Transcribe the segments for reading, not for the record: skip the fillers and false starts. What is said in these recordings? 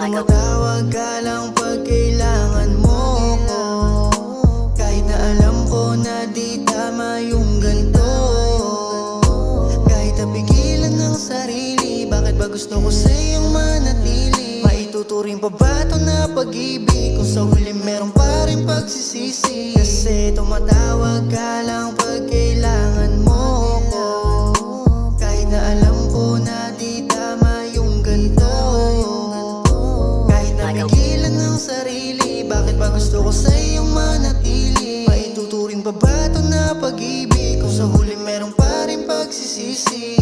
Tumatawag ka lang pag kailangan mo ko, kahit na alam ko na di tama yung ganito. Kahit napigilan ng sarili, bakit ba gusto ko sa iyong manatili? Maituturing pa ba ito na pag-ibig kung sa huli meron pa rin pagsisisi? Kasi tumatawag ka lang pag kailangan mo ko, kahit na alam ko na di tama yung ganito. Kahit napigilan ng sarili, bakit ba gusto ko sa iyong manatili? Maituturing pa ba ito na pag-ibig kung sa huli meron pa rin pagsisisi?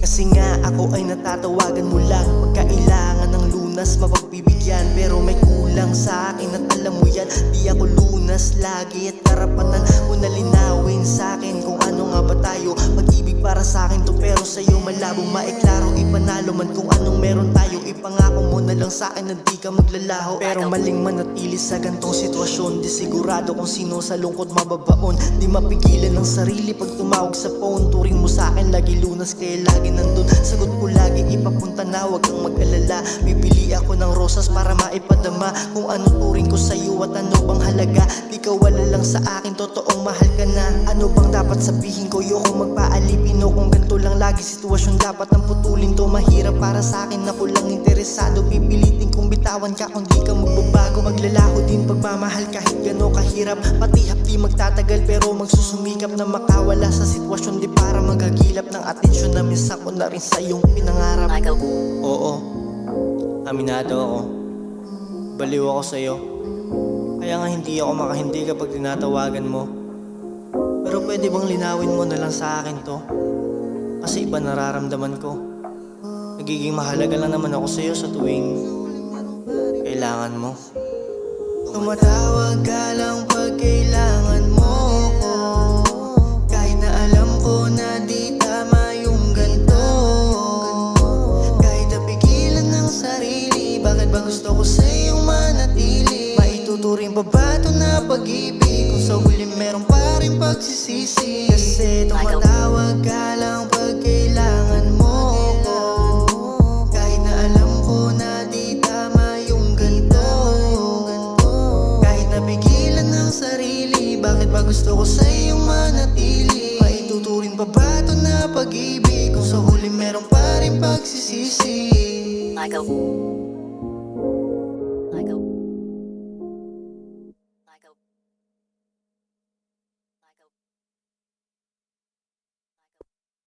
Kasi nga ako ay natatawagan mo lang pagkailangan ng lunas, mapagbibigyan. Pero may kulang sa akin at alam mo yan, di ako lunas lagi. At karapatan mo na linawin sa akin kung ano nga ba tayo. Pag-ibig para sa akin to, pero sa'yo malabong maiklaro. Ipanalo man kung anong meron tayo, ipangako mo na lang sa akin na di ka maglalaho. Pero maling manatili sa gantong sitwasyon, di sigurado kung sino sa lungkot mababaon. Di mapigilan ng sarili pag tumawag sa phone. Turing mo sa akin lagi lunas, kaya lagi nandun. Sagot ko lagi ipapunta na, wag kang mag-alala. Bibili ako ng rosas para maipadama kung ano turing ko sa'yo at ano bang halaga. Di ka wala lang sa akin, totoong mahal ka na. Ano bang dapat sabihin ko? Yoko magpaalipin o kung ganito lang lagi sitwasyon, dapat ang putulin to. Mahirap para sa akin, ako lang interesado. Pipilitin kung bitawan ka kung di ka magbabago. Maglalaho din pagmamahal kahit gano'n kahirap. Pati hapdi magtatagal pero magsusumikap na makawala sa sitwasyon, di para maghagilap ng atensyon na minsan ko na rin sa iyong pinangarap. Oo, aminado ako, baliw ako sa'yo. Kaya nga hindi ako makahindi kapag tinatawagan mo. Pero pwede bang linawin mo na lang sa akin to? Kasi iba nararamdaman ko. Nagiging mahalaga lang naman ako sa'yo sa tuwing kailangan mo. Tumatawag ka lang pag kailangan mo ko, kahit na alam ko na di tama yung ganito. Kahit napigilan ng sarili, bakit ba gusto ko sa iyong manatili? Maituturing pa ba ito na pag-ibig kung sa huli meron pa rin pagsisisi? Kasi tumatawag ka lang pag kailangan mo ko, kahit na alam ko na di tama yung ganito. Kahit napigilan ng sarili, bakit ba gusto ko sa iyong manatili? Maituturing pa ba ito na pag-ibig kung sa huli meron pa rin pagsisisi? Michael.